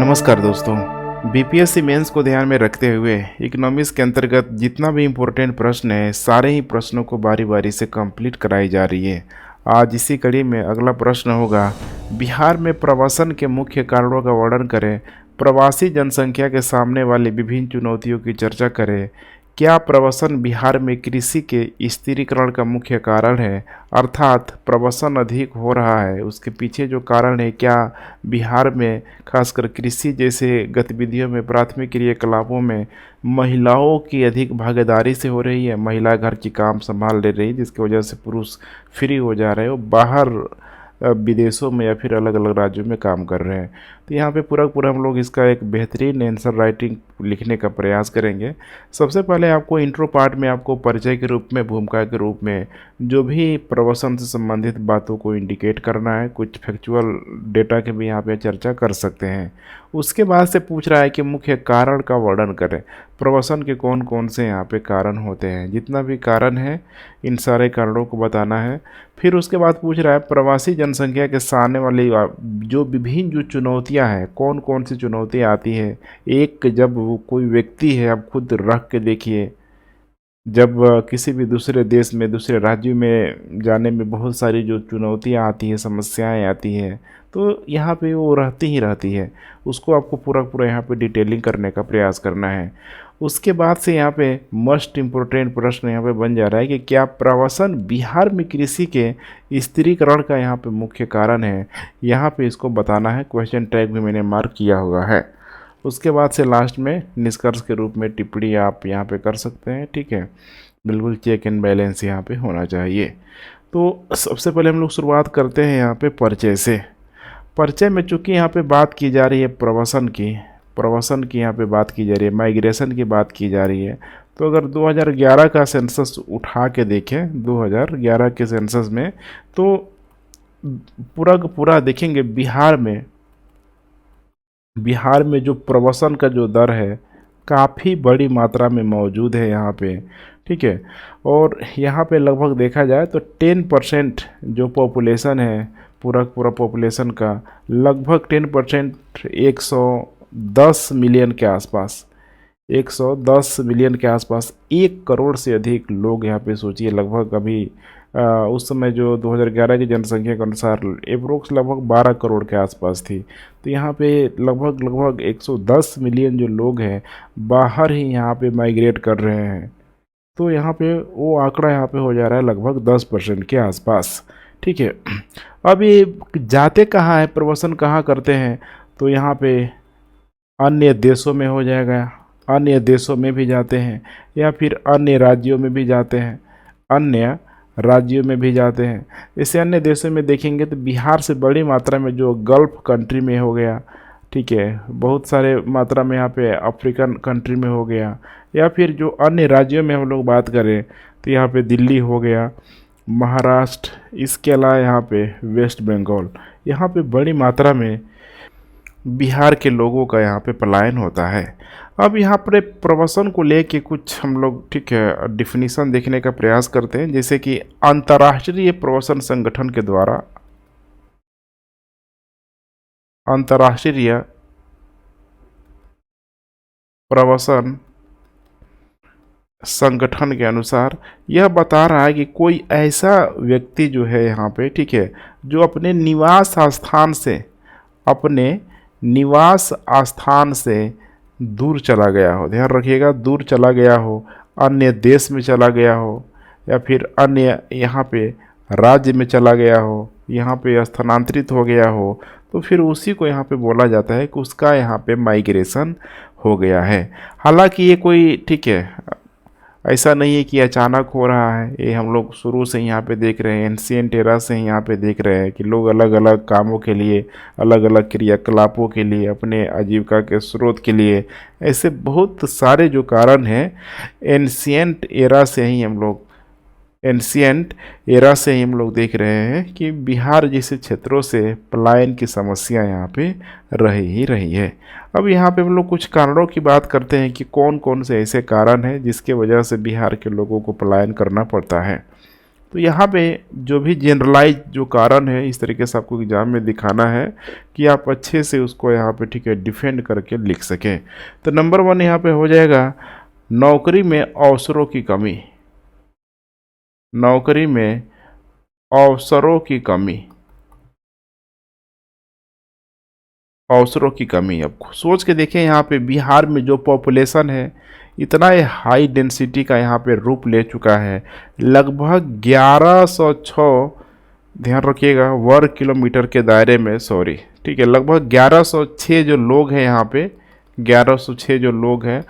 नमस्कार दोस्तों। BPSC mains को ध्यान में रखते हुए इकोनॉमिक्स के अंतर्गत जितना भी इम्पोर्टेंट प्रश्न है सारे ही प्रश्नों को बारी बारी से कंप्लीट कराई जा रही है। आज इसी कड़ी में अगला प्रश्न होगा, बिहार में प्रवासन के मुख्य कारणों का वर्णन करें। प्रवासी जनसंख्या के सामने वाली विभिन्न चुनौतियों की चर्चा करें। क्या प्रवासन बिहार में कृषि के स्थिरीकरण का मुख्य कारण है, अर्थात प्रवासन अधिक हो रहा है उसके पीछे जो कारण है, क्या बिहार में खासकर कृषि जैसे गतिविधियों में प्राथमिक क्रियाकलापों में महिलाओं की अधिक भागीदारी से हो रही है। महिला घर की काम संभाल ले रही है जिसकी वजह से पुरुष फ्री हो जा रहे हो, बाहर विदेशों में या फिर अलग अलग राज्यों में काम कर रहे हैं। तो यहाँ पे पूरा हम लोग इसका एक बेहतरीन आंसर राइटिंग लिखने का प्रयास करेंगे। सबसे पहले आपको इंट्रो पार्ट में आपको परिचय के रूप में, भूमिका के रूप में जो भी प्रवसन से संबंधित बातों को इंडिकेट करना है। कुछ फैक्चुअल डेटा के भी यहाँ पे चर्चा कर सकते हैं। उसके बाद से पूछ रहा है कि मुख्य कारण का वर्णन करें। प्रवसन के कौन कौन से यहाँ पे कारण होते हैं, जितना भी कारण है इन सारे कारणों को बताना है। फिर उसके बाद पूछ रहा है प्रवासी जनसंख्या के सामने वाली जो विभिन्न जो चुनौतियां हैं, कौन कौन सी चुनौतियां आती है। एक जब वो कोई व्यक्ति है, आप खुद रख के देखिए, जब किसी भी दूसरे देश में, दूसरे राज्य में जाने में बहुत सारी जो चुनौतियां आती है, समस्याएं आती हैं, तो यहाँ पे वो रहती ही रहती है। उसको आपको पूरा यहाँ पे डिटेलिंग करने का प्रयास करना है। उसके बाद से यहाँ पे मोस्ट इम्पोर्टेंट प्रश्न यहाँ पे बन जा रहा है कि क्या प्रवासन बिहार में कृषि के स्थिरीकरण का यहाँ पे मुख्य कारण है। यहाँ पे इसको बताना है। क्वेश्चन टैग भी मैंने मार्क किया हुआ है। उसके बाद से लास्ट में निष्कर्ष के रूप में टिप्पणी आप यहाँ पे कर सकते हैं। ठीक है, बिल्कुल चेक एंड बैलेंस यहाँ पे होना चाहिए। तो सबसे पहले हम लोग शुरुआत करते हैं यहाँ पे परिचय से। परिचय में चूँकि यहाँ पे बात की जा रही है प्रवासन की यहाँ पे बात की जा रही है, माइग्रेशन की बात की जा रही है। तो अगर 2011 का सेंसस उठा के देखें, 2011 के सेंसस में, तो पूरा का पूरा देखेंगे बिहार में जो प्रवासन का जो दर है काफ़ी बड़ी मात्रा में मौजूद है यहाँ पे। ठीक है, और यहाँ पे लगभग देखा जाए तो 10% जो पॉपुलेशन है, पूरा पॉपुलेशन का लगभग 10%, 110 मिलियन के आसपास, 110 मिलियन के आसपास, 1 करोड़ से अधिक लोग यहाँ पे सोचिए। लगभग अभी उस समय जो 2011 की जनसंख्या के अनुसार एप्रोक्स लगभग 12 करोड़ के आसपास थी। तो यहाँ पे लगभग 110 मिलियन जो लोग हैं बाहर ही यहाँ पे माइग्रेट कर रहे हैं। तो यहाँ पे वो आंकड़ा यहाँ पे हो जा रहा है लगभग 10% के आसपास। ठीक है, अब ये जाते कहाँ है, प्रवासन कहाँ करते हैं, तो यहाँ पे अन्य देशों में हो जाएगा, अन्य देशों में भी जाते हैं, या फिर अन्य राज्यों में भी जाते हैं, अन्य राज्यों में भी जाते हैं। इसे अन्य देशों में देखेंगे तो बिहार से बड़ी मात्रा में जो गल्फ कंट्री में हो गया, ठीक है, बहुत सारे मात्रा में यहाँ पे अफ्रीकन कंट्री में हो गया, या फिर जो अन्य राज्यों में हम लोग बात करें तो यहाँ पे दिल्ली हो गया, महाराष्ट्र, इसके अलावा यहाँ पे वेस्ट बंगाल, यहाँ पे बड़ी मात्रा में बिहार के लोगों का यहाँ पे पलायन होता है। अब यहाँ पर प्रवासन को लेके कुछ हम लोग, ठीक है, डिफिनीशन देखने का प्रयास करते हैं। जैसे कि अंतर्राष्ट्रीय प्रवासन संगठन के द्वारा, अंतर्राष्ट्रीय प्रवासन संगठन के अनुसार यह बता रहा है कि कोई ऐसा व्यक्ति जो है यहाँ पे, ठीक है, जो अपने निवास स्थान से दूर चला गया हो, ध्यान रखिएगा, दूर चला गया हो, अन्य देश में चला गया हो, या फिर अन्य यहाँ पे राज्य में चला गया हो, यहाँ पे स्थानांतरित हो गया हो, तो फिर उसी को यहाँ पे बोला जाता है कि उसका यहाँ पे माइग्रेशन हो गया है। हालांकि ये कोई, ठीक है, ऐसा नहीं है कि अचानक हो रहा है। ये हम लोग शुरू से यहाँ पे देख रहे हैं, एंशिएंट एरा से यहाँ पे देख रहे हैं कि लोग अलग अलग कामों के लिए, अलग अलग क्रियाकलापों के लिए, अपने आजीविका के स्रोत के लिए, ऐसे बहुत सारे जो कारण हैं एंशिएंट एरा से ही हम लोग देख रहे हैं कि बिहार जैसे क्षेत्रों से पलायन की समस्या यहाँ पे रही ही रही है। अब यहाँ पे हम लोग कुछ कारणों की बात करते हैं कि कौन कौन से ऐसे कारण हैं जिसके वजह से बिहार के लोगों को पलायन करना पड़ता है। तो यहाँ पे जो भी जनरलाइज जो कारण है इस तरीके से आपको एग्जाम में दिखाना है कि आप अच्छे से उसको यहाँ पे ठीक है डिफेंड करके लिख सकें। तो नंबर 1 यहाँ पे हो जाएगा नौकरी में अवसरों की कमी। नौकरी में अवसरों की कमी। अवसरों की कमी। अब सोच के देखें यहाँ पे बिहार में जो पॉपुलेशन है इतना ये हाई डेंसिटी का यहाँ पे रूप ले चुका है, लगभग 1106, ध्यान रखिएगा, वर्ग किलोमीटर के दायरे में, सॉरी ठीक है, लगभग 1106 जो लोग हैं यहाँ पे, 1106 जो लोग हैं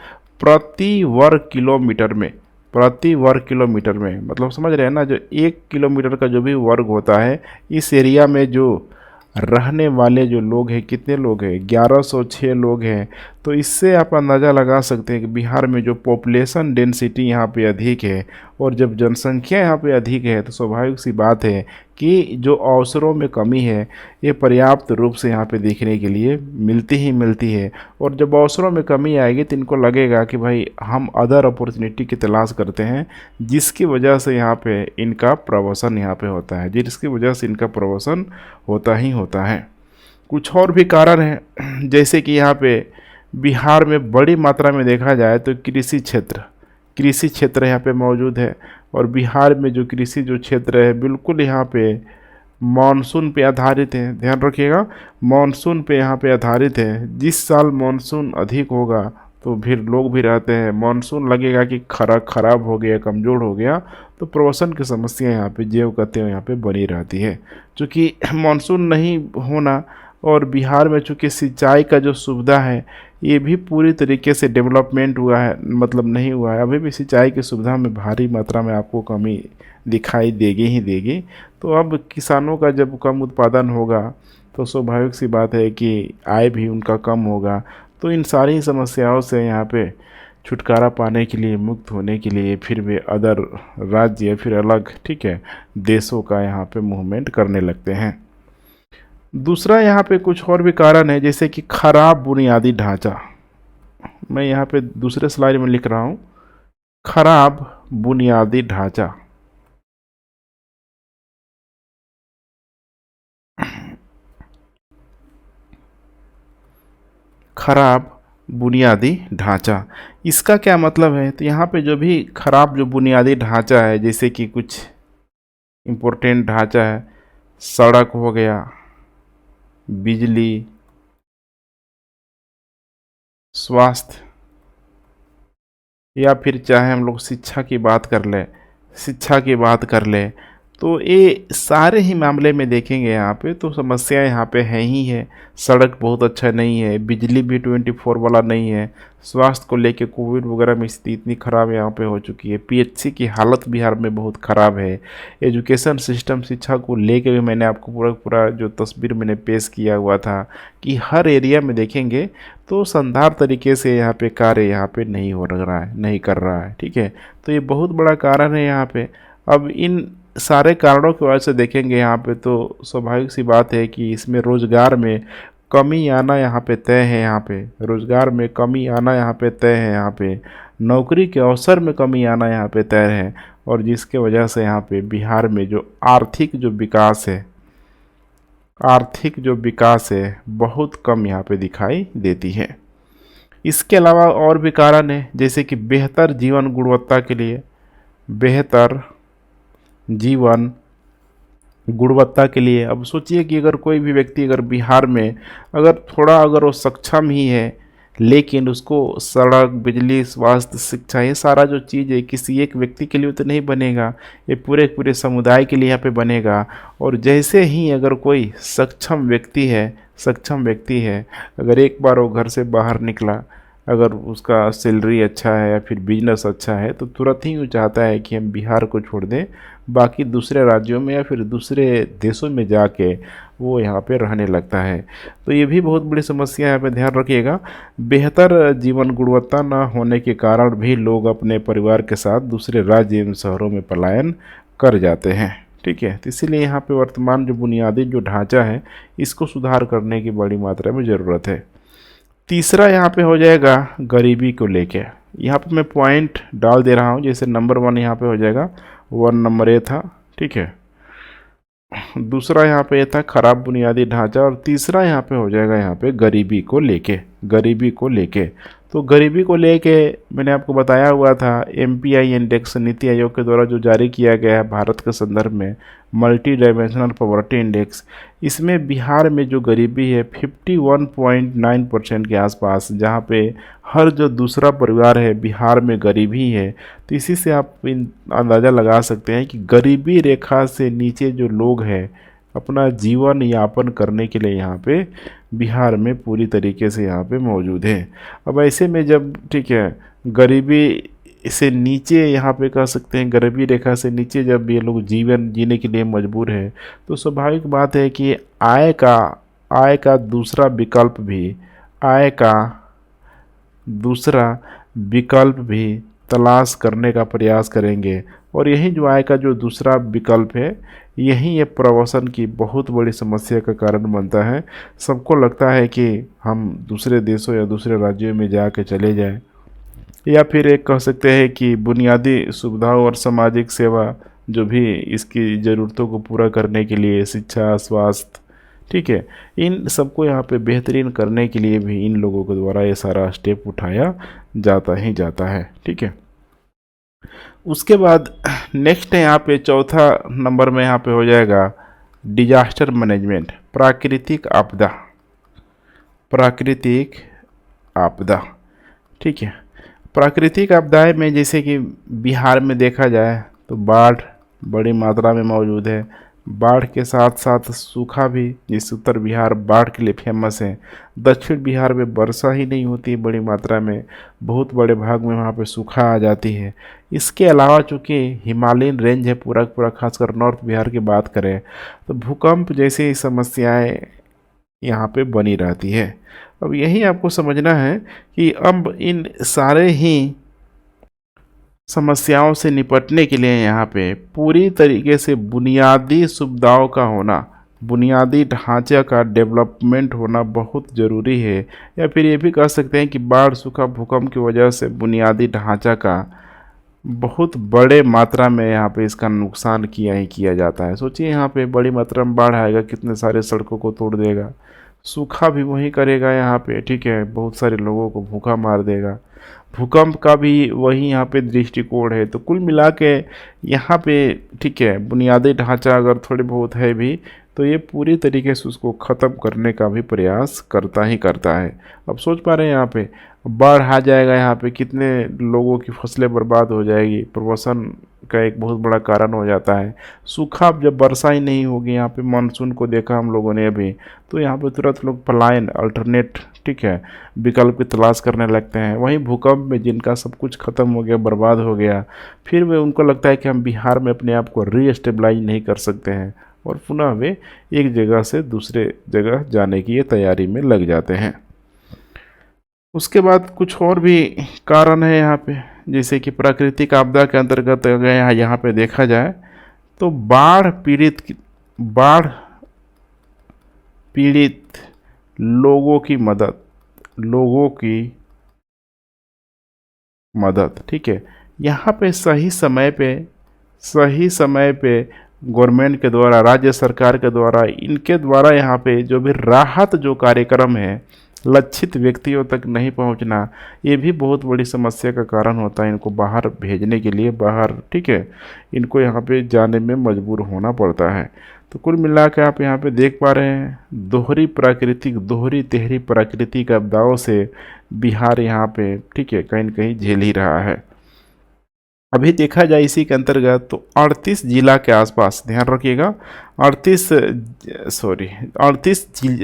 प्रति वर्ग किलोमीटर में, प्रति वर्ग किलोमीटर में, मतलब समझ रहे हैं ना, जो 1 किलोमीटर का जो भी वर्ग होता है इस एरिया में जो रहने वाले जो लोग हैं कितने लोग हैं, 1106 लोग हैं। तो इससे आप अंदाज़ा लगा सकते हैं कि बिहार में जो पॉपुलेशन डेंसिटी यहाँ पे अधिक है और जब जनसंख्या यहाँ पे अधिक है तो स्वाभाविक सी बात है कि जो अवसरों में कमी है ये पर्याप्त रूप से यहाँ पे देखने के लिए मिलती ही मिलती है। और जब अवसरों में कमी आएगी तो इनको लगेगा कि भाई हम अदर अपॉर्चुनिटी की तलाश करते हैं, जिसकी वजह से यहाँ पे इनका प्रमोशन यहाँ पे होता है, जिसकी वजह से इनका प्रमोशन होता ही होता है। कुछ और भी कारण हैं, जैसे कि यहाँ पे बिहार में बड़ी मात्रा में देखा जाए तो कृषि क्षेत्र यहाँ पे मौजूद है। और बिहार में जो कृषि जो क्षेत्र है बिल्कुल यहाँ पे मानसून पे आधारित है, ध्यान रखिएगा, मानसून पे यहाँ पे आधारित है। जिस साल मानसून अधिक होगा तो फिर लोग भी रहते हैं, मानसून लगेगा कि खराब हो गया, कमज़ोर हो गया, तो प्रवसन की समस्या यहाँ पे जेव कहते हैं यहाँ पे बनी रहती है। चूँकि मानसून नहीं होना और बिहार में चूँकि सिंचाई का जो सुविधा है ये भी पूरी तरीके से डेवलपमेंट हुआ है, मतलब नहीं हुआ है, अभी भी सिंचाई की सुविधा में भारी मात्रा में आपको कमी दिखाई देगी ही देगी। तो अब किसानों का जब कम उत्पादन होगा तो स्वाभाविक सी बात है कि आय भी उनका कम होगा। तो इन सारी समस्याओं से यहाँ पे छुटकारा पाने के लिए, मुक्त होने के लिए फिर वे अदर राज्य या फिर अलग ठीक है देशों का यहाँ पे मूवमेंट करने लगते हैं। दूसरा यहाँ पे कुछ और भी कारण है, जैसे कि खराब बुनियादी ढांचा। मैं यहाँ पे दूसरे स्लाइड में लिख रहा हूँ खराब बुनियादी ढांचा। खराब बुनियादी ढांचा, इसका क्या मतलब है? तो यहाँ पे जो भी खराब जो बुनियादी ढांचा है, जैसे कि कुछ इम्पोर्टेंट ढांचा है, सड़क हो गया, बिजली, स्वास्थ्य, या फिर चाहे हम लोग शिक्षा की बात कर लें, तो ये सारे ही मामले में देखेंगे यहाँ पे तो समस्या यहाँ पे है ही है। सड़क बहुत अच्छा नहीं है, बिजली भी 24 वाला नहीं है, स्वास्थ्य को लेके कोविड वगैरह में स्थिति इतनी ख़राब यहाँ पे हो चुकी है, पीएचसी की हालत बिहार में बहुत ख़राब है, एजुकेशन सिस्टम, शिक्षा को लेके भी मैंने आपको पूरा जो तस्वीर मैंने पेश किया हुआ था कि हर एरिया में देखेंगे तो शानदार तरीके से यहाँ पे कार्य यहाँ पे नहीं कर रहा है, ठीक है। तो ये बहुत बड़ा कारण है यहाँ पे। अब इन सारे कारणों की वजह से देखेंगे यहाँ पे तो स्वाभाविक सी बात है कि इसमें रोज़गार में कमी आना यहाँ पे तय है, यहाँ पे रोज़गार में कमी आना यहाँ पे तय है, यहाँ पे नौकरी के अवसर में कमी आना यहाँ पे तय है। और जिसके वजह से यहाँ पे बिहार में जो आर्थिक जो विकास है बहुत कम यहाँ पे दिखाई देती है। इसके अलावा और भी कारण है, जैसे कि बेहतर जीवन गुणवत्ता के लिए, बेहतर जीवन गुणवत्ता के लिए। अब सोचिए कि अगर कोई भी व्यक्ति अगर बिहार में अगर वो सक्षम ही है लेकिन उसको सड़क, बिजली, स्वास्थ्य, शिक्षा, ये सारा जो चीज़ है किसी एक व्यक्ति के लिए तो नहीं बनेगा, ये पूरे समुदाय के लिए यहाँ पे बनेगा। और जैसे ही अगर कोई सक्षम व्यक्ति है अगर एक बार वो घर से बाहर निकला, अगर उसका सैलरी अच्छा है या फिर बिजनेस अच्छा है तो तुरंत ही वो चाहता है कि हम बिहार को छोड़ दें, बाकी दूसरे राज्यों में या फिर दूसरे देशों में जाके वो यहाँ पे रहने लगता है। तो ये भी बहुत बड़ी समस्या है, यहाँ पे ध्यान रखिएगा। बेहतर जीवन गुणवत्ता न होने के कारण भी लोग अपने परिवार के साथ दूसरे राज्य एवं शहरों में पलायन कर जाते हैं, ठीक है। तो इसीलिए यहाँ पे वर्तमान जो बुनियादी जो ढांचा है इसको सुधार करने की बड़ी मात्रा में ज़रूरत है। तीसरा यहाँ पे हो जाएगा गरीबी को लेके। यहाँ पे मैं पॉइंट डाल दे रहा हूँ, जैसे नंबर 1 यहाँ पे हो जाएगा, 1 नंबर ए था ठीक है। दूसरा यहाँ पे ये था खराब बुनियादी ढांचा, और तीसरा यहाँ पे हो जाएगा यहाँ पे गरीबी को लेके। गरीबी को लेके तो गरीबी को लेके मैंने आपको बताया हुआ था, एमपीआई इंडेक्स नीति आयोग के द्वारा जो जारी किया गया है भारत के संदर्भ में, मल्टी डायमेंशनल पॉवर्टी इंडेक्स, इसमें बिहार में जो गरीबी है 51.9% के आसपास, जहाँ पे हर जो दूसरा परिवार है बिहार में गरीबी है। तो इसी से आप अंदाज़ा लगा सकते हैं कि गरीबी रेखा से नीचे जो लोग हैं अपना जीवन यापन करने के लिए यहाँ पे बिहार में पूरी तरीके से यहाँ पे मौजूद है। अब ऐसे में जब, ठीक है, गरीबी से नीचे यहाँ पे कह सकते हैं, गरीबी रेखा से नीचे जब ये लोग जीवन जीने के लिए मजबूर है, तो स्वाभाविक बात है कि आय का दूसरा विकल्प भी, आय का दूसरा विकल्प भी तलाश करने का प्रयास करेंगे। और यही जो आय का जो दूसरा विकल्प है, यही ये प्रवासन की बहुत बड़ी समस्या का कारण बनता है। सबको लगता है कि हम दूसरे देशों या दूसरे राज्यों में जाके चले जाएं, या फिर एक कह सकते हैं कि बुनियादी सुविधाओं और सामाजिक सेवा जो भी इसकी ज़रूरतों को पूरा करने के लिए, शिक्षा, स्वास्थ्य, ठीक है, इन सबको यहाँ पे बेहतरीन करने के लिए भी इन लोगों के द्वारा ये सारा स्टेप उठाया जाता ही जाता है। ठीक है। उसके बाद नेक्स्ट है यहाँ पे चौथा नंबर में यहाँ पे हो जाएगा डिजास्टर मैनेजमेंट, प्राकृतिक आपदा। प्राकृतिक आपदा, ठीक है। प्राकृतिक आपदाएं में जैसे कि बिहार में देखा जाए तो बाढ़ बड़ी मात्रा में मौजूद है। बाढ़ के साथ साथ सूखा भी, जिस उत्तर बिहार बाढ़ के लिए फेमस है, दक्षिण बिहार में वर्षा ही नहीं होती बड़ी मात्रा में, बहुत बड़े भाग में वहाँ पे सूखा आ जाती है। इसके अलावा चूँकि हिमालयन रेंज है पूरा पूरा, खासकर नॉर्थ बिहार की बात करें तो भूकंप जैसी समस्याएं यहाँ पे बनी रहती है। अब यही आपको समझना है कि अब इन सारे ही समस्याओं से निपटने के लिए यहाँ पे पूरी तरीके से बुनियादी सुविधाओं का होना, बुनियादी ढांचे का डेवलपमेंट होना बहुत ज़रूरी है। या फिर ये भी कह सकते हैं कि बाढ़, सूखा, भूकंप की वजह से बुनियादी ढांचा का बहुत बड़े मात्रा में यहाँ पे इसका नुकसान किया ही किया जाता है। सोचिए यहाँ पे बड़ी मात्रा में बाढ़ आएगा, कितने सारे सड़कों को तोड़ देगा, सूखा भी वही करेगा यहाँ पे, ठीक है, बहुत सारे लोगों को भूखा मार देगा, भूकंप का भी वही यहाँ पे दृष्टिकोण है। तो कुल मिला के यहाँ पे, ठीक है, बुनियादी ढांचा अगर थोड़ी बहुत है भी तो ये पूरी तरीके से उसको ख़त्म करने का भी प्रयास करता ही करता है। अब सोच पा रहे हैं यहाँ पे बाढ़ आ जाएगा, यहाँ पे कितने लोगों की फसलें बर्बाद हो जाएगी, प्रवासन का एक बहुत बड़ा कारण हो जाता है। सूखा, जब वर्षा ही नहीं होगी, यहाँ पे मानसून को देखा हम लोगों ने अभी, तो यहाँ पे तुरंत लोग पलायन, अल्टरनेट, ठीक है, विकल्प की तलाश करने लगते हैं। वहीं भूकंप में जिनका सब कुछ ख़त्म हो गया, बर्बाद हो गया, फिर वे, उनको लगता है कि हम बिहार में अपने आप को रीस्टेबलाइज नहीं कर सकते हैं, और पुनः वे एक जगह से दूसरे जगह जाने की ये तैयारी में लग जाते हैं। उसके बाद कुछ और भी कारण है यहाँ पे, जैसे कि प्राकृतिक आपदा के अंतर्गत अगर यहाँ पे देखा जाए तो बाढ़ पीड़ित लोगों की मदद, ठीक है, यहाँ पे सही समय पे गवर्नमेंट के द्वारा, राज्य सरकार के द्वारा, इनके द्वारा यहाँ पे जो भी राहत जो कार्यक्रम है, लक्षित व्यक्तियों तक नहीं पहुंचना, ये भी बहुत बड़ी समस्या का कारण होता है। इनको बाहर भेजने के लिए, बाहर, ठीक है, इनको यहाँ पे जाने में मजबूर होना पड़ता है। तो कुल मिला के आप यहाँ पे देख पा रहे हैं दोहरी तिहरी प्राकृतिक आपदाओं से बिहार यहाँ पे, ठीक है, कहीं न कहीं झेल ही रहा है। अभी देखा जाए इसी के अंतर्गत तो 38 जिला के आसपास, ध्यान रखिएगा, 38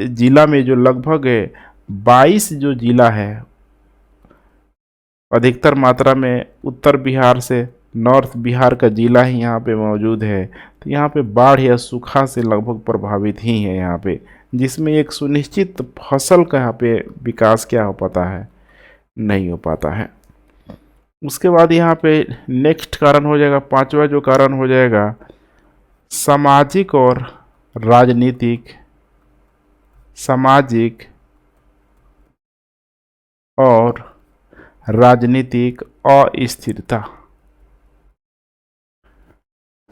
जिला में जो लगभग 22 जो जिला है, अधिकतर मात्रा में उत्तर बिहार से नॉर्थ बिहार का जिला ही यहाँ पे मौजूद है। तो यहाँ पे बाढ़ या सूखा से लगभग प्रभावित ही है यहाँ पे, जिसमें एक सुनिश्चित फसल का यहाँ पे विकास क्या हो पाता है, नहीं हो पाता है। उसके बाद यहाँ पे नेक्स्ट कारण हो जाएगा, पांचवा जो कारण हो जाएगा, सामाजिक और राजनीतिक अस्थिरता।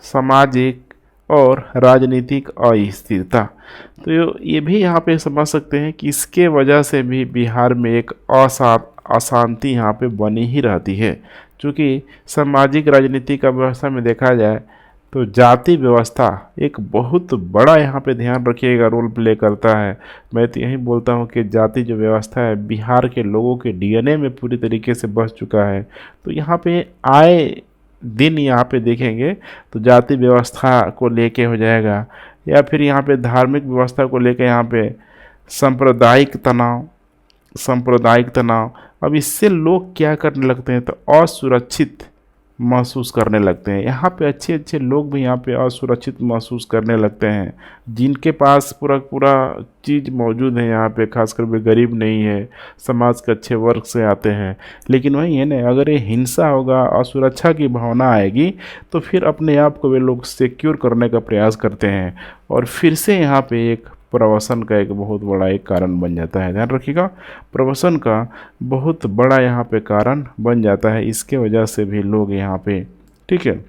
सामाजिक और राजनीतिक अस्थिरता। तो ये भी यहाँ पे समझ सकते हैं कि इसके वजह से भी बिहार में एक अशांति यहाँ पे बनी ही रहती है। क्योंकि सामाजिक राजनीतिक व्यवस्था में देखा जाए तो जाति व्यवस्था एक बहुत बड़ा यहाँ पे ध्यान रखिएगा रोल प्ले करता है। मैं तो यही बोलता हूँ कि जाति जो व्यवस्था है बिहार के लोगों के डीएनए में पूरी तरीके से बस चुका है। तो यहाँ पे आए दिन यहाँ पे देखेंगे तो जाति व्यवस्था को लेके हो जाएगा, या फिर यहाँ पे धार्मिक व्यवस्था को लेके यहाँ पे सांप्रदायिक तनाव। अब इससे लोग क्या करने लगते हैं, तो असुरक्षित महसूस करने लगते हैं। यहाँ पे अच्छे अच्छे लोग भी यहाँ पे असुरक्षित महसूस करने लगते हैं, जिनके पास पूरा पूरा चीज़ मौजूद है यहाँ पे, खासकर वे गरीब नहीं है, समाज के अच्छे वर्ग से आते हैं। लेकिन वही है ना, अगर ये हिंसा होगा, असुरक्षा की भावना आएगी, तो फिर अपने आप को वे लोग सिक्योर करने का प्रयास करते हैं और फिर से यहाँ पे एक प्रवसन का एक बहुत बड़ा एक कारण बन जाता है। ध्यान रखिएगा, प्रवसन का बहुत बड़ा यहाँ पे कारण बन जाता है। इसके वजह से भी लोग यहाँ पे, ठीक है,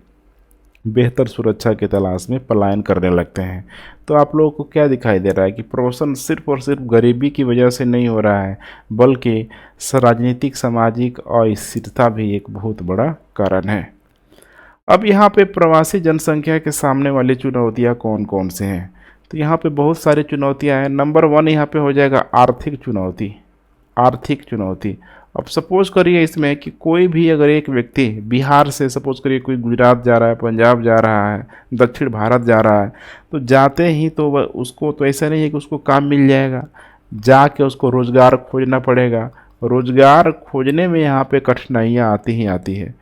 बेहतर सुरक्षा की तलाश में पलायन करने लगते हैं। तो आप लोगों को क्या दिखाई दे रहा है कि प्रवसन सिर्फ और सिर्फ गरीबी की वजह से नहीं हो रहा है, बल्कि राजनीतिक सामाजिक अस्थिरता भी एक बहुत बड़ा कारण है। अब यहाँ पे प्रवासी जनसंख्या के सामने वाली चुनौतियाँ कौन कौन से हैं, तो यहाँ पे बहुत सारी चुनौतियाँ हैं। नंबर 1 यहाँ पे हो जाएगा आर्थिक चुनौती। आर्थिक चुनौती, अब सपोज करिए इसमें कि कोई भी अगर एक व्यक्ति बिहार से, सपोज करिए कोई गुजरात जा रहा है, पंजाब जा रहा है, दक्षिण भारत जा रहा है, तो जाते ही तो वह उसको तो ऐसा नहीं है कि उसको काम मिल जाएगा, जाके उसको रोज़गार खोजना पड़ेगा। रोज़गार खोजने में यहाँ पे कठिनाइयाँ आती ही आती है,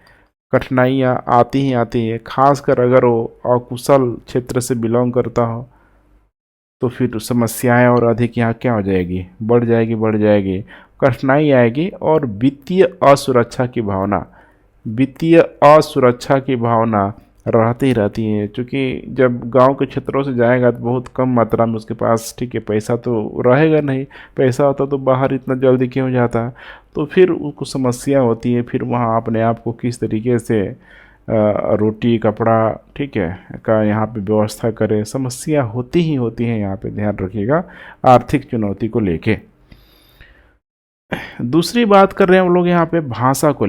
कठिनाइयाँ आती ही आती है। खासकर अगर वो अकुशल क्षेत्र से बिलोंग करता हो तो फिर समस्याएं और अधिक यहाँ क्या हो जाएगी, बढ़ जाएगी, कठिनाई आएगी। और वित्तीय असुरक्षा की भावना रहती ही रहती है। क्योंकि जब गांव के क्षेत्रों से जाएगा तो बहुत कम मात्रा में उसके पास, ठीक है, पैसा तो रहेगा नहीं, पैसा होता तो बाहर इतना जल्दी क्यों जाता, तो फिर उसको समस्या होती है। फिर वहाँ अपने आप को किस तरीके से रोटी कपड़ा, ठीक है, का यहाँ पे व्यवस्था करें, समस्या होती ही होती है। यहाँ पे ध्यान रखिएगा आर्थिक चुनौती को लेके। दूसरी बात कर रहे हैं हम लोग यहाँ पे भाषा को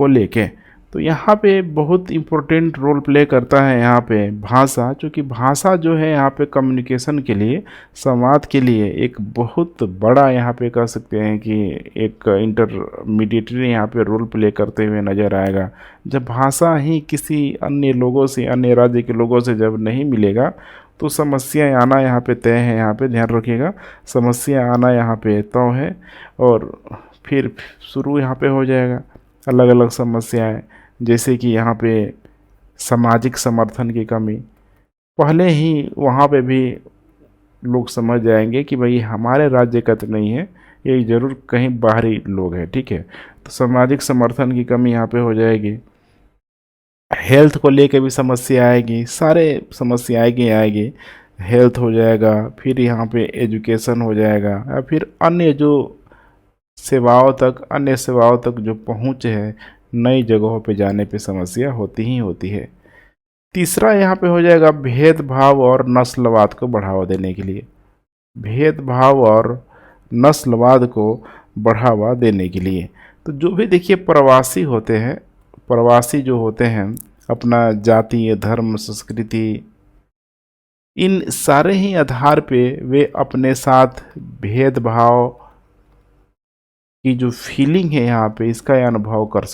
लेके। तो यहाँ पे बहुत इम्पोर्टेंट रोल प्ले करता है यहाँ पे भाषा, क्योंकि भाषा जो है यहाँ पे कम्युनिकेशन के लिए, संवाद के लिए एक बहुत बड़ा यहाँ पे कह सकते हैं कि एक इंटरमीडिएटरी यहाँ पे रोल प्ले करते हुए नज़र आएगा। जब भाषा ही किसी अन्य लोगों से, अन्य राज्य के लोगों से जब नहीं मिलेगा तो समस्याएं आना यहाँ पे तय है। यहाँ पे ध्यान रखिएगा, समस्या आना यहाँ पे तय है और फिर शुरू यहाँ पे हो जाएगा अलग अलग समस्याएं। जैसे कि यहाँ पे सामाजिक समर्थन की कमी, पहले ही वहाँ पे भी लोग समझ जाएंगे कि भाई हमारे राज्य का तो नहीं है, ये ज़रूर कहीं बाहरी लोग हैं, ठीक है। तो सामाजिक समर्थन की कमी यहाँ पे हो जाएगी। हेल्थ को लेके भी समस्या आएगी, सारे समस्या आएगी। हेल्थ हो जाएगा, फिर यहाँ पे एजुकेशन हो जाएगा, या फिर अन्य सेवाओं तक जो पहुँच है, नई जगहों पे जाने पे समस्या होती ही होती है। तीसरा यहाँ पे हो जाएगा भेदभाव और नस्लवाद को बढ़ावा देने के लिए। भेदभाव और नस्लवाद को बढ़ावा देने के लिए तो जो भी देखिए प्रवासी जो होते हैं, अपना जातीय, धर्म, संस्कृति, इन सारे ही आधार पे वे अपने साथ भेदभाव की जो फीलिंग है यहाँ पे, इसका अनुभव कर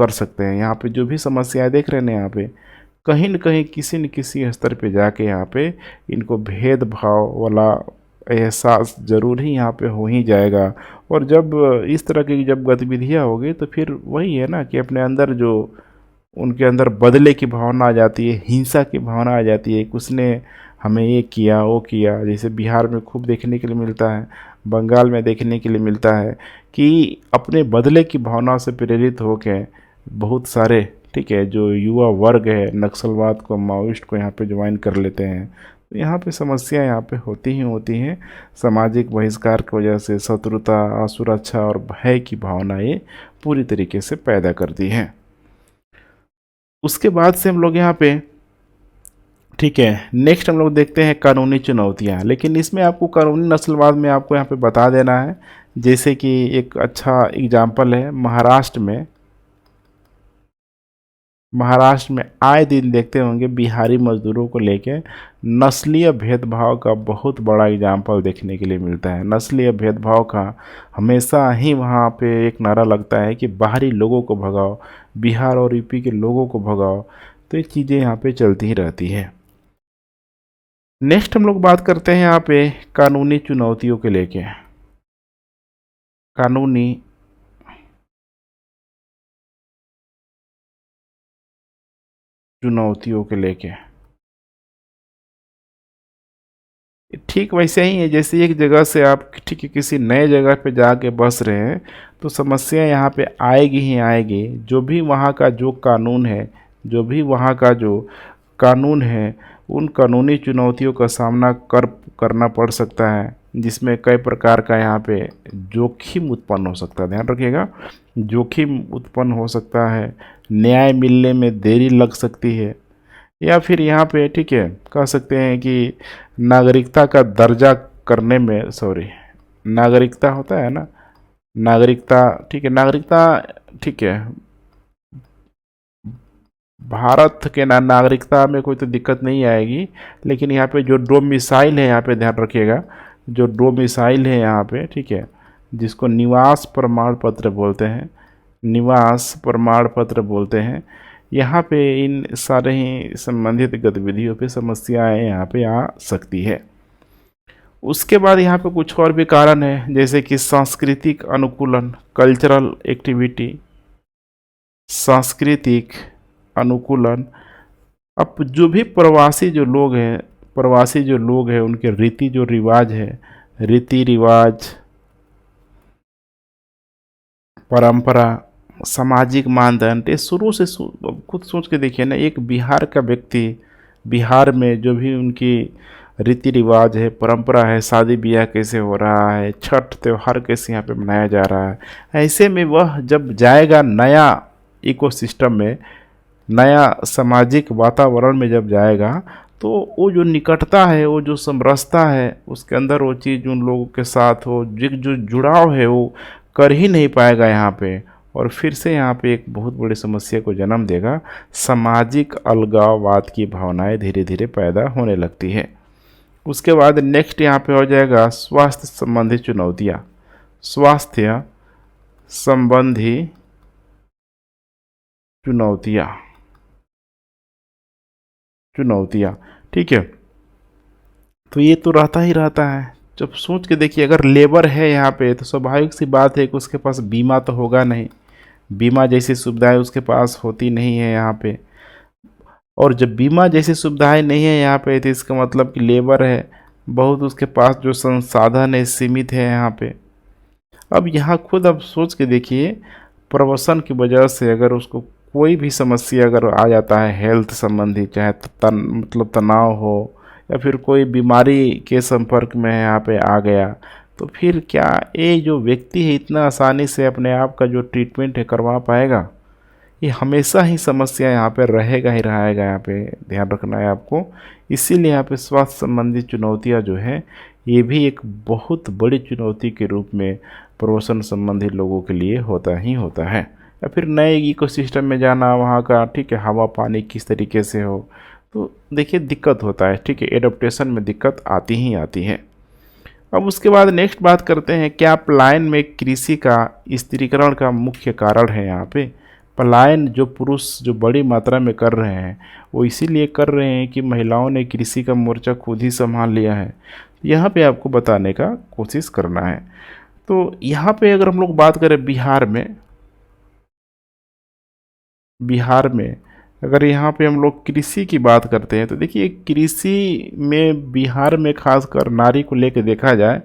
सकते हैं। यहाँ पे जो भी समस्याएं देख रहे हैं यहाँ पे, कहीं न कहीं किसी न किसी स्तर पे जाके यहाँ पे इनको भेदभाव वाला एहसास जरूर ही यहाँ पे हो ही जाएगा। और जब इस तरह की जब गतिविधियाँ होगी तो फिर वही है ना कि अपने अंदर जो उनके अंदर बदले की भावना आ जाती है, हिंसा की भावना आ जाती है कि उसने हमें ये किया वो किया। जैसे बिहार में खूब देखने के लिए मिलता है, बंगाल में देखने के लिए मिलता है कि अपने बदले की भावना से प्रेरित होकर बहुत सारे, ठीक है, जो युवा वर्ग है नक्सलवाद को, माओइस्ट को यहाँ पे ज्वाइन कर लेते हैं। तो यहाँ पे समस्या यहाँ पे होती ही होती हैं। सामाजिक बहिष्कार की वजह से शत्रुता, असुरक्षा और भय की भावना ये पूरी तरीके से पैदा करती हैं। उसके बाद से हम लोग यहाँ पे, ठीक है, नेक्स्ट हम लोग देखते हैं कानूनी चुनौतियाँ। लेकिन इसमें आपको कानूनी नस्लवाद में आपको यहाँ पे बता देना है, जैसे कि एक अच्छा एग्जाम्पल है महाराष्ट्र में आए दिन देखते होंगे बिहारी मजदूरों को लेके नस्लीय भेदभाव का बहुत बड़ा एग्जाम्पल देखने के लिए मिलता है। नस्लीय भेदभाव का हमेशा ही वहाँ पे एक नारा लगता है कि बाहरी लोगों को भगाओ, बिहार और यूपी के लोगों को भगाओ। तो ये चीज़ें यहाँ पे चलती ही रहती है। नेक्स्ट हम लोग बात करते हैं यहाँ पे कानूनी चुनौतियों के लेके, कानूनी चुनौतियों के लेके। ठीक वैसे ही है जैसे एक जगह से आप ठीक है किसी नए जगह पे जाके बस रहे हैं, तो समस्या यहाँ पे आएगी ही आएगी। जो भी वहाँ का जो कानून है, जो भी वहाँ का जो कानून है, उन कानूनी चुनौतियों का सामना करना पड़ सकता है, जिसमें कई प्रकार का यहाँ पे जोखिम उत्पन्न हो सकता है। ध्यान रखिएगा, जोखिम उत्पन्न हो सकता है, न्याय मिलने में देरी लग सकती है, या फिर यहाँ पे ठीक है कह सकते हैं कि नागरिकता का दर्जा करने में, सॉरी, नागरिकता होता है ना, नागरिकता, ठीक है, नागरिकता, ठीक है, भारत के नागरिकता में कोई तो दिक्कत नहीं आएगी। लेकिन यहाँ पे जो डोमिसाइल है, यहाँ पे ध्यान रखिएगा, जो डोमिसाइल है यहाँ पे, ठीक है, जिसको निवास प्रमाण पत्र बोलते हैं, निवास प्रमाण पत्र बोलते हैं, यहाँ पे इन सारे ही संबंधित गतिविधियों पे समस्याएं यहाँ पे आ सकती है। उसके बाद यहाँ पे कुछ और भी कारण है, जैसे कि सांस्कृतिक अनुकूलन, कल्चरल एक्टिविटी, सांस्कृतिक अनुकूलन। अब जो भी प्रवासी जो लोग हैं उनके रीति जो रिवाज है, रीति रिवाज, परंपरा, सामाजिक मानदंड, ये शुरू से खुद सोच के देखिए ना, एक बिहार का व्यक्ति, बिहार में जो भी उनकी रीति रिवाज है, परंपरा है, शादी ब्याह कैसे हो रहा है, छठ त्योहार कैसे यहाँ पे मनाया जा रहा है, ऐसे में वह जब जाएगा नया इकोसिस्टम में, नया सामाजिक वातावरण में जब जाएगा, तो वो जो निकटता है, वो जो समरसता है, उसके अंदर वो चीज़ उन लोगों के साथ हो, जो जुड़ाव है, वो कर ही नहीं पाएगा यहाँ पे। और फिर से यहाँ पे एक बहुत बड़ी समस्या को जन्म देगा, सामाजिक अलगाववाद की भावनाएं धीरे धीरे पैदा होने लगती है। उसके बाद नेक्स्ट यहाँ पे हो जाएगा स्वास्थ्य संबंधी चुनौतियाँ, स्वास्थ्य संबंधी चुनौतियाँ, ठीक है। तो ये तो रहता ही रहता है। जब सोच के देखिए, अगर लेबर है यहाँ पे, तो स्वाभाविक सी बात है कि उसके पास बीमा तो होगा नहीं, बीमा जैसी सुविधाएं उसके पास होती नहीं है यहाँ पे। और जब बीमा जैसी सुविधाएं नहीं है यहाँ पे, तो इसका मतलब कि लेबर है, बहुत उसके पास जो संसाधन है सीमित है यहाँ पे। अब यहाँ खुद अब सोच के देखिए, प्रवसन की वजह से अगर उसको कोई भी समस्या अगर आ जाता है हेल्थ संबंधी, चाहे मतलब तनाव हो, या फिर कोई बीमारी के संपर्क में यहाँ पे आ गया, तो फिर क्या ये जो व्यक्ति है इतना आसानी से अपने आप का जो ट्रीटमेंट है करवा पाएगा? ये हमेशा ही समस्या यहाँ पे रहेगा ही रहेगा, यहाँ पे ध्यान रखना है आपको। इसीलिए यहाँ पे स्वास्थ्य संबंधी चुनौतियाँ जो है, ये भी एक बहुत बड़ी चुनौती के रूप में प्रवसन संबंधी लोगों के लिए होता ही होता है। या फिर नए इकोसिस्टम में जाना, वहाँ का ठीक है हवा पानी किस तरीके से हो, तो देखिए दिक्कत होता है, ठीक है, एडप्टेशन में दिक्कत आती ही आती है। अब उसके बाद नेक्स्ट बात करते हैं, क्या पलायन में कृषि का स्त्रीकरण का मुख्य कारण है? यहाँ पे पलायन जो पुरुष जो बड़ी मात्रा में कर रहे हैं, वो इसीलिए कर रहे हैं कि महिलाओं ने कृषि का मोर्चा खुद ही संभाल लिया है। यहाँ पे आपको बताने का कोशिश करना है। तो यहाँ पे अगर हम लोग बात करें बिहार में अगर यहाँ पे हम लोग कृषि की बात करते हैं, तो देखिए कृषि में बिहार में खासकर नारी को लेकर देखा जाए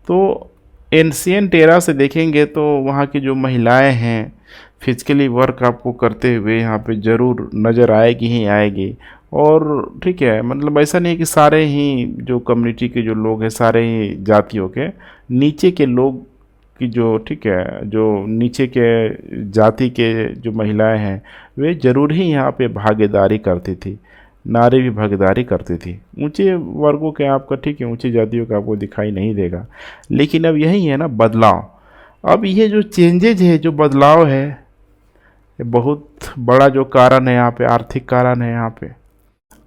तो एंशियंट एरा से देखेंगे तो वहाँ की जो महिलाएं हैं फिजिकली वर्क आपको करते हुए यहाँ पे ज़रूर नज़र आएगी ही आएगी। और ठीक है, मतलब ऐसा नहीं है कि सारे ही जो कम्युनिटी के जो लोग हैं, सारे ही जातियों के नीचे के लोग की जो ठीक है जो नीचे के जाति के जो महिलाएं हैं वे जरूर ही यहाँ पे भागीदारी करती थी, नारी भी भागीदारी करती थी। ऊंचे वर्गों के आपका ठीक है, ऊंची जातियों का आपको दिखाई नहीं देगा। लेकिन अब यही है ना बदलाव। अब ये जो चेंजेज है, जो बदलाव है, ये बहुत बड़ा जो कारण है यहाँ पे आर्थिक कारण है। यहाँ पे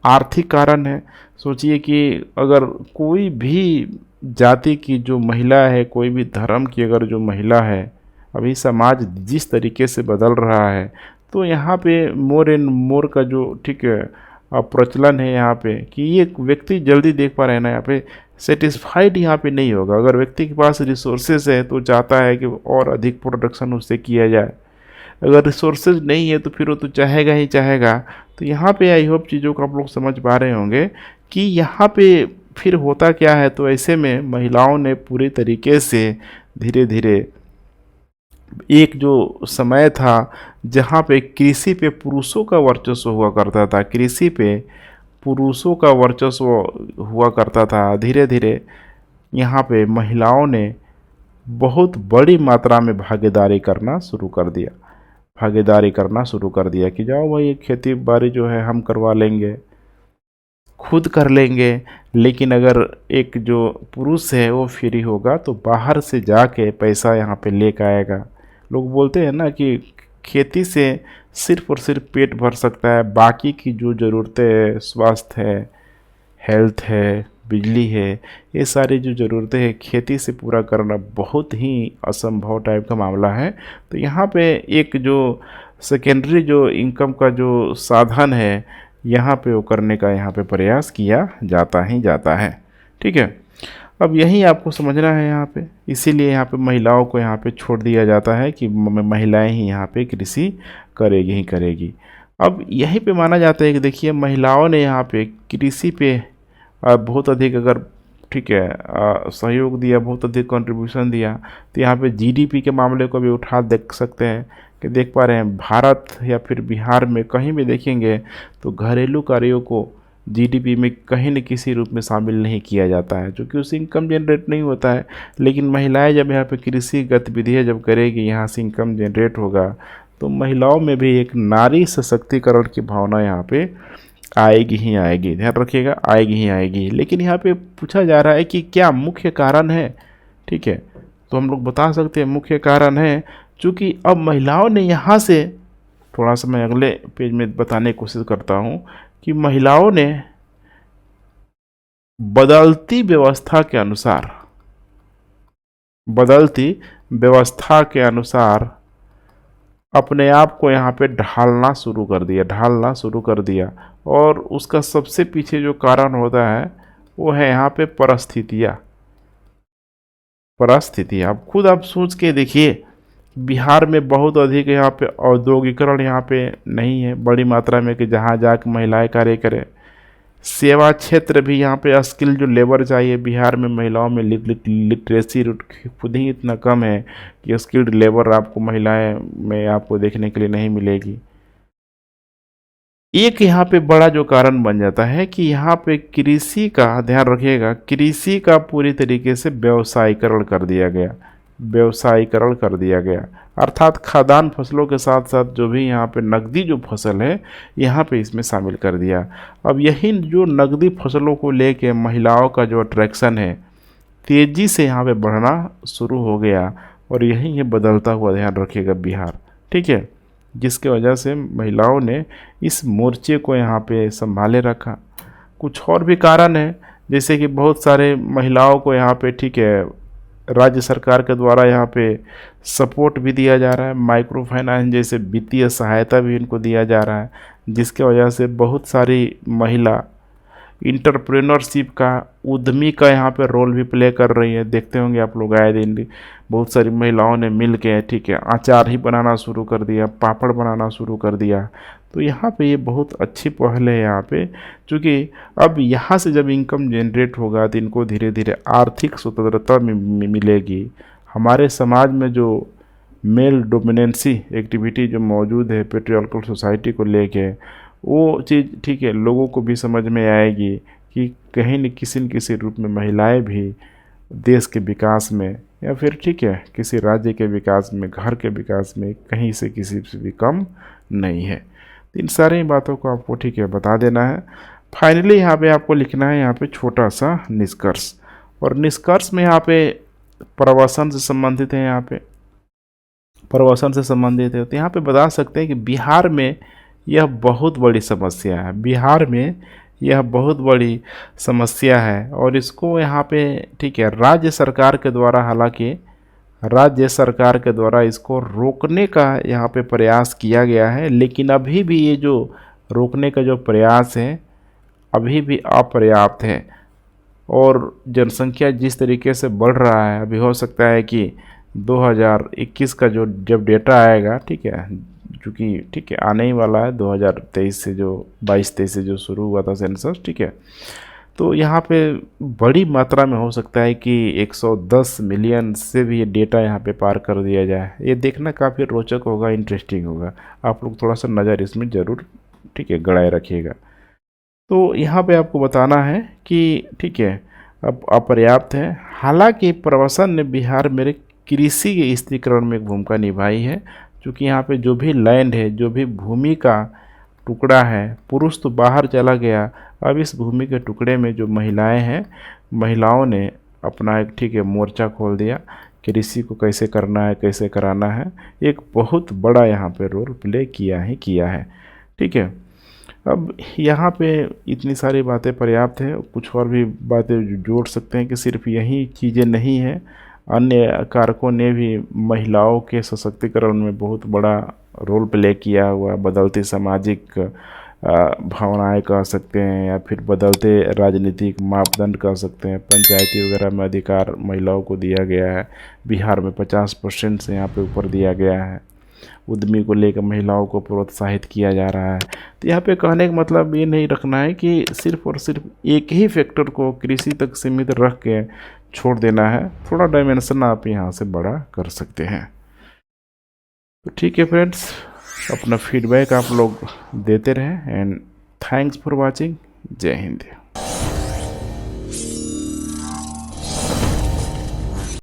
आर्थिक कारण है। सोचिए कि अगर कोई भी जाति की जो महिला है, कोई भी धर्म की अगर जो महिला है, अभी समाज जिस तरीके से बदल रहा है, तो यहाँ पे मोर एंड मोर का जो ठीक है प्रचलन है यहाँ पे कि ये व्यक्ति जल्दी देख पा रहे हैं ना, यहाँ पे सेटिस्फाइड यहाँ पे नहीं होगा। अगर व्यक्ति के पास रिसोर्सेज है तो चाहता है कि और अधिक प्रोडक्शन उससे किया जाए। अगर रिसोर्सेज नहीं है तो फिर वो तो चाहेगा ही चाहेगा। तो यहाँ पे आई होप चीज़ों को आप लोग समझ पा रहे होंगे कि यहाँ पे फिर होता क्या है। तो ऐसे में महिलाओं ने पूरी तरीके से धीरे धीरे एक जो समय था जहाँ पे कृषि पे पुरुषों का वर्चस्व हुआ करता था, कृषि पे पुरुषों का वर्चस्व हुआ करता था, धीरे धीरे यहाँ पे महिलाओं ने बहुत बड़ी मात्रा में भागीदारी करना शुरू कर दिया। भागीदारी करना शुरू कर दिया कि जाओ भाई खेती बाड़ी जो है हम करवा लेंगे, खुद कर लेंगे। लेकिन अगर एक जो पुरुष है वो फ्री होगा तो बाहर से जाके पैसा यहाँ पे लेकर आएगा। लोग बोलते हैं ना कि खेती से सिर्फ और सिर्फ पेट भर सकता है, बाकी की जो ज़रूरतें है, स्वास्थ्य है, हेल्थ है, बिजली है, ये सारी जो ज़रूरतें हैं खेती से पूरा करना बहुत ही असंभव टाइप का मामला है। तो यहाँ पे एक जो सेकेंडरी जो इनकम का जो साधन है यहाँ पे वो करने का यहाँ पे प्रयास किया जाता ही जाता है। ठीक है, अब यही आपको समझना है यहाँ पे। इसीलिए यहाँ पे महिलाओं को यहाँ पे छोड़ दिया जाता है कि महिलाएं ही यहाँ पे कृषि करेगी ही करेगी। अब यहीं पे माना जाता है कि देखिए महिलाओं ने यहाँ पे कृषि पे बहुत अधिक अगर ठीक है सहयोग दिया, बहुत अधिक कंट्रीब्यूशन दिया। तो यहाँ पे जीडीपी के मामले को भी उठा देख सकते हैं कि देख पा रहे हैं भारत या फिर बिहार में कहीं भी देखेंगे तो घरेलू कार्यों को जीडीपी में कहीं न किसी रूप में शामिल नहीं किया जाता है, क्योंकि उससे इनकम जनरेट नहीं होता है। लेकिन महिलाएं जब यहाँ पे कृषि गतिविधियाँ जब करेगी, यहाँ से इनकम जनरेट होगा, तो महिलाओं में भी एक नारी सशक्तिकरण की भावना यहाँ पे आएगी ही आएगी। ध्यान रखिएगा, आएगी ही आएगी। लेकिन यहाँ पे पूछा जा रहा है कि क्या मुख्य कारण है। ठीक है, तो हम लोग बता सकते हैं मुख्य कारण है, चूँकि अब महिलाओं ने यहाँ से थोड़ा सा मैं अगले पेज में बताने की कोशिश करता हूँ कि महिलाओं ने बदलती व्यवस्था के अनुसार, बदलती व्यवस्था के अनुसार अपने आप को यहाँ पे ढालना शुरू कर दिया, ढालना शुरू कर दिया। और उसका सबसे पीछे जो कारण होता है वो है यहाँ पे परिस्थितियाँ। परिस्थितियाँ अब खुद आप सोच के देखिए, बिहार में बहुत अधिक यहाँ पे औद्योगिकरण यहाँ पे नहीं है बड़ी मात्रा में कि जहाँ जाकर महिलाएं कार्य करें। सेवा क्षेत्र भी यहाँ पे स्किल जो लेबर चाहिए, बिहार में महिलाओं में लिटरेसी रेट खुद ही इतना कम है कि स्किल्ड लेबर आपको महिलाएं में आपको देखने के लिए नहीं मिलेगी। एक यहाँ पे बड़ा जो कारण बन जाता है कि यहाँ पे कृषि का, ध्यान रखिएगा, कृषि का पूरी तरीके से व्यवसायीकरण कर दिया गया, व्यवसायीकरण कर दिया गया। अर्थात खाद्यान्न फसलों के साथ साथ जो भी यहाँ पे नकदी जो फसल है यहाँ पे इसमें शामिल कर दिया। अब यही जो नकदी फसलों को लेके महिलाओं का जो अट्रैक्शन है तेज़ी से यहाँ पे बढ़ना शुरू हो गया। और यही है बदलता हुआ, ध्यान रखिएगा, बिहार। ठीक है, जिसके वजह से महिलाओं ने इस मोर्चे को यहाँ पे संभाले रखा। कुछ और भी कारण है, जैसे कि बहुत सारे महिलाओं को यहाँ पे ठीक है राज्य सरकार के द्वारा यहाँ पे सपोर्ट भी दिया जा रहा है, माइक्रो फाइनेंस जैसे वित्तीय सहायता भी इनको दिया जा रहा है, जिसके वजह से बहुत सारी महिला इंटरप्रेन्योरशिप का, उद्यमी का यहाँ पे रोल भी प्ले कर रही है। देखते होंगे आप लोग आए दिन बहुत सारी महिलाओं ने मिल के ठीक है अचार ही बनाना शुरू कर दिया, पापड़ बनाना शुरू कर दिया। तो यहाँ पे ये बहुत अच्छी पहल है यहाँ पे, क्योंकि अब यहाँ से जब इनकम जनरेट होगा तो इनको धीरे धीरे आर्थिक स्वतंत्रता मिलेगी। हमारे समाज में जो मेल डोमिनेंसी एक्टिविटी जो मौजूद है पेट्रियार्कल सोसाइटी को लेके, वो चीज़ ठीक है लोगों को भी समझ में आएगी कि कहीं न किसी रूप में महिलाएं भी देश के विकास में या फिर ठीक है किसी राज्य के विकास में, घर के विकास में कहीं से किसी से भी कम नहीं है। तो इन सारी बातों को आपको ठीक है बता देना है। फाइनली यहाँ पे आपको लिखना है यहाँ पे छोटा सा निष्कर्ष, और निष्कर्ष में यहाँ पे प्रवासन से संबंधित है, यहाँ पे प्रवासन से संबंधित है। तो यहाँ पे बता सकते हैं कि बिहार में यह बहुत बड़ी समस्या है, बिहार में यह बहुत बड़ी समस्या है, और इसको यहाँ पे ठीक है राज्य सरकार के द्वारा, हालांकि राज्य सरकार के द्वारा इसको रोकने का यहाँ पे प्रयास किया गया है, लेकिन अभी भी ये जो रोकने का जो प्रयास है अभी भी अपर्याप्त है। और जनसंख्या जिस तरीके से बढ़ रहा है, अभी हो सकता है कि 2021 का जो जब डेटा आएगा ठीक है, चूँकि ठीक है आने ही वाला है 2023 से, जो 22-23 से जो शुरू हुआ था सेंसस ठीक है, तो यहाँ पे बड़ी मात्रा में हो सकता है कि 110 मिलियन से भी ये डेटा यहाँ पे पार कर दिया जाए। ये देखना काफ़ी रोचक होगा, इंटरेस्टिंग होगा। आप लोग थोड़ा सा नज़र इसमें ज़रूर ठीक है गड़ाए रखिएगा। तो यहाँ पे आपको बताना है कि ठीक है अब अपर्याप्त है। हालांकि प्रवासन ने बिहार में कृषि के स्थिरीकरण में एक भूमिका निभाई है, क्योंकि यहाँ पे जो भी लैंड है, जो भी भूमि का टुकड़ा है, पुरुष तो बाहर चला गया, अब इस भूमि के टुकड़े में जो महिलाएं हैं, महिलाओं ने अपना एक ठीक है मोर्चा खोल दिया, कृषि को कैसे करना है, कैसे कराना है। एक बहुत बड़ा यहाँ पे रोल प्ले किया है ठीक है। अब यहाँ पे इतनी सारी बातें पर्याप्त है, कुछ और भी बातें जोड़ सकते हैं कि सिर्फ यही चीज़ें नहीं है, अन्य कारकों ने भी महिलाओं के सशक्तिकरण में बहुत बड़ा रोल प्ले किया हुआ। बदलती सामाजिक भावनाएं कह सकते हैं, या फिर बदलते राजनीतिक मापदंड कह सकते हैं। पंचायती वगैरह में अधिकार महिलाओं को दिया गया है, बिहार में 50% से यहाँ पे ऊपर दिया गया है। उद्यमी को लेकर महिलाओं को प्रोत्साहित किया जा रहा है। तो यहाँ पे कहने का मतलब ये नहीं रखना है कि सिर्फ और सिर्फ एक ही फैक्टर को कृषि तक सीमित रख के छोड़ देना है, थोड़ा डायमेंशन आप यहाँ से बड़ा कर सकते हैं। तो ठीक है फ्रेंड्स, अपना फीडबैक आप लोग देते रहें, एंड थैंक्स फॉर वाचिंग। जय हिंद।